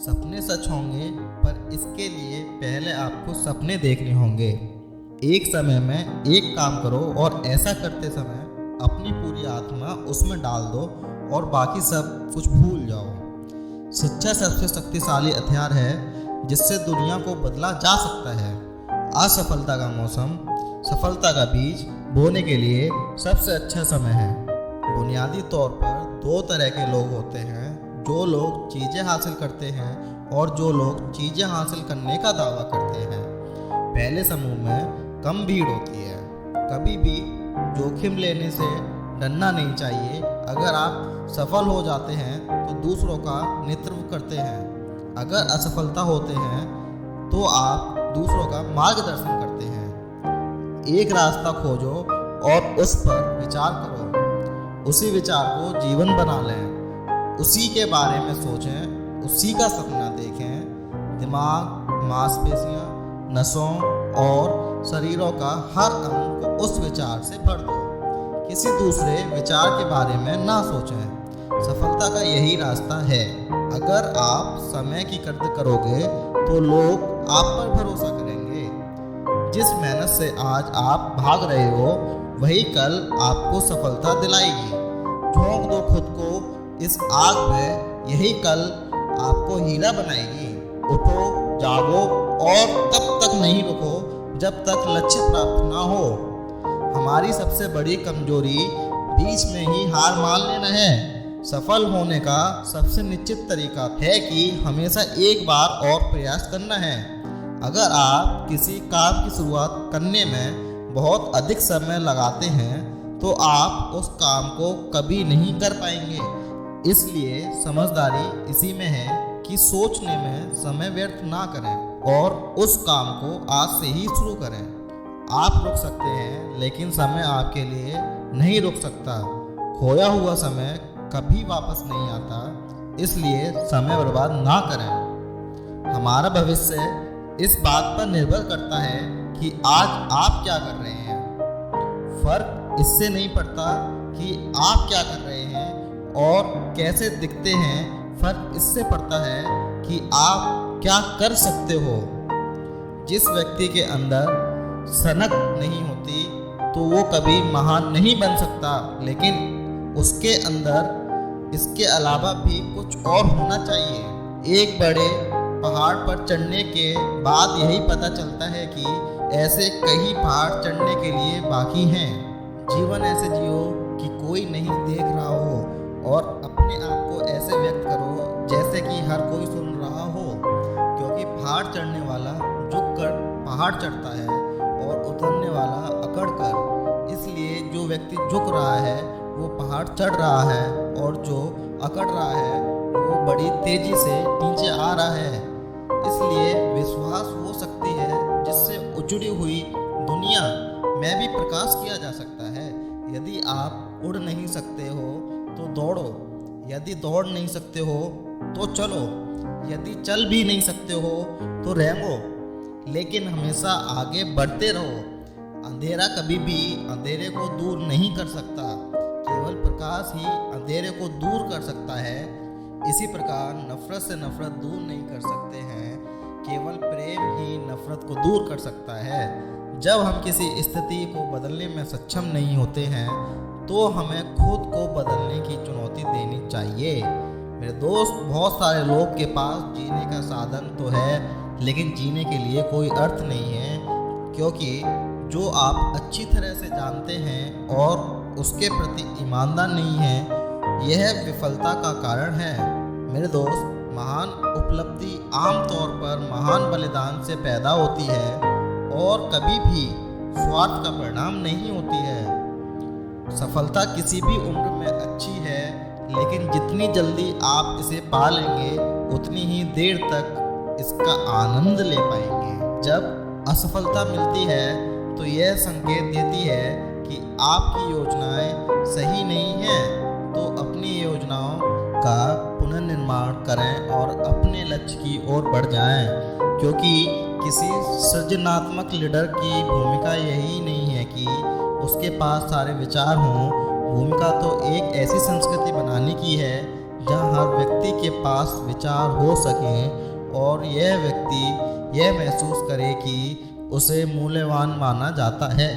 सपने सच होंगे, पर इसके लिए पहले आपको सपने देखने होंगे। एक समय में एक काम करो और ऐसा करते समय अपनी पूरी आत्मा उसमें डाल दो और बाकी सब कुछ भूल जाओ। शिक्षा सबसे शक्तिशाली हथियार है जिससे दुनिया को बदला जा सकता है। असफलता का मौसम सफलता का बीज बोने के लिए सबसे अच्छा समय है। बुनियादी तौर पर दो तरह के लोग होते हैं, जो लोग चीज़ें हासिल करते हैं और जो लोग चीज़ें हासिल करने का दावा करते हैं। पहले समूह में कम भीड़ होती है। कभी भी जोखिम लेने से डरना नहीं चाहिए। अगर आप सफल हो जाते हैं तो दूसरों का नेतृत्व करते हैं। अगर असफलता होते हैं तो आप दूसरों का मार्गदर्शन करते हैं। एक रास्ता खोजो और उस पर विचार करो। उसी विचार को जीवन बना लें। उसी के बारे में सोचें, उसी का सपना देखें। दिमाग, मांसपेशियां, नसों और शरीरों का हर अंग को उस विचार से भर दो। किसी दूसरे विचार के बारे में ना सोचें। सफलता का यही रास्ता है। अगर आप समय की कद्र करोगे तो लोग आप पर भरोसा करेंगे। जिस मेहनत से आज आप भाग रहे हो वही कल आपको सफलता दिलाएगी। झोंक दो खुद को इस आग में, यही कल आपको हीरा बनाएगी। उठो, जागो और तब तक नहीं रुको जब तक लक्ष्य प्राप्त ना हो। हमारी सबसे बड़ी कमजोरी बीच में ही हार मान लेना है। सफल होने का सबसे निश्चित तरीका है कि हमेशा एक बार और प्रयास करना है। अगर आप किसी काम की शुरुआत करने में बहुत अधिक समय लगाते हैं तो आप उस काम को कभी नहीं कर पाएंगे। इसलिए समझदारी इसी में है कि सोचने में समय व्यर्थ ना करें और उस काम को आज से ही शुरू करें। आप रुक सकते हैं लेकिन समय आपके लिए नहीं रुक सकता। खोया हुआ समय कभी वापस नहीं आता, इसलिए समय बर्बाद ना करें। हमारा भविष्य इस बात पर निर्भर करता है कि आज आप क्या कर रहे हैं। फर्क इससे नहीं पड़ता कि आप क्या कर रहे हैं और कैसे दिखते हैं, फर्क इससे पड़ता है कि आप क्या कर सकते हो। जिस व्यक्ति के अंदर सनक नहीं होती तो वो कभी महान नहीं बन सकता, लेकिन उसके अंदर इसके अलावा भी कुछ और होना चाहिए। एक बड़े पहाड़ पर चढ़ने के बाद यही पता चलता है कि ऐसे कई पहाड़ चढ़ने के लिए बाकी हैं। जीवन ऐसे जियो कि कोई नहीं देख रहा हो और अपने आप को ऐसे व्यक्त करो जैसे कि हर कोई सुन रहा हो, क्योंकि पहाड़ चढ़ने वाला झुक कर पहाड़ चढ़ता है और उतरने वाला अकड़ कर। इसलिए जो व्यक्ति झुक रहा है वो पहाड़ चढ़ रहा है और जो अकड़ रहा है वो बड़ी तेजी से नीचे आ रहा है। इसलिए विश्वास वो शक्ति है जिससे उजड़ी हुई दुनिया में भी प्रकाश किया जा सकता है। यदि आप उड़ नहीं सकते हो तो दौड़ो, यदि दौड़ नहीं सकते हो तो चलो, यदि चल भी नहीं सकते हो तो रेंगो, लेकिन हमेशा आगे बढ़ते रहो। अंधेरा कभी भी अंधेरे को दूर नहीं कर सकता, केवल प्रकाश ही अंधेरे को दूर कर सकता है। इसी प्रकार नफरत से नफरत दूर नहीं कर सकते हैं, केवल प्रेम ही नफरत को दूर कर सकता है। जब हम किसी स्थिति को बदलने में सक्षम नहीं होते हैं तो हमें खुद को बदलने की चुनौती देनी चाहिए। मेरे दोस्त, बहुत सारे लोग के पास जीने का साधन तो है लेकिन जीने के लिए कोई अर्थ नहीं है, क्योंकि जो आप अच्छी तरह से जानते हैं और उसके प्रति ईमानदार नहीं हैं, यह विफलता का कारण है। मेरे दोस्त, महान उपलब्धि आमतौर पर महान बलिदान से पैदा होती है और कभी भी स्वार्थ का परिणाम नहीं होती है। सफलता किसी भी उम्र में अच्छी है, लेकिन जितनी जल्दी आप इसे पा लेंगे उतनी ही देर तक इसका आनंद ले पाएंगे। जब असफलता मिलती है तो यह संकेत देती है कि आपकी योजनाएं सही नहीं हैं, तो अपनी योजनाओं का पुनर्निर्माण करें और अपने लक्ष्य की ओर बढ़ जाएं, क्योंकि किसी सृजनात्मक लीडर की भूमिका यही नहीं है कि उसके पास सारे विचार हों। भूमिका तो एक ऐसी संस्कृति बनाने की है जहाँ हर व्यक्ति के पास विचार हो सकें और यह व्यक्ति यह महसूस करे कि उसे मूल्यवान माना जाता है।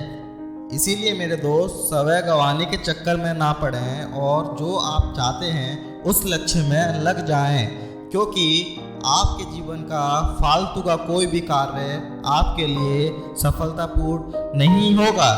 इसीलिए मेरे दोस्त, समय गंवाने के चक्कर में ना पड़ें और जो आप चाहते हैं उस लक्ष्य में लग जाएं, क्योंकि आपके जीवन का फालतू का कोई भी कार्य आपके लिए सफलतापूर्ण नहीं होगा।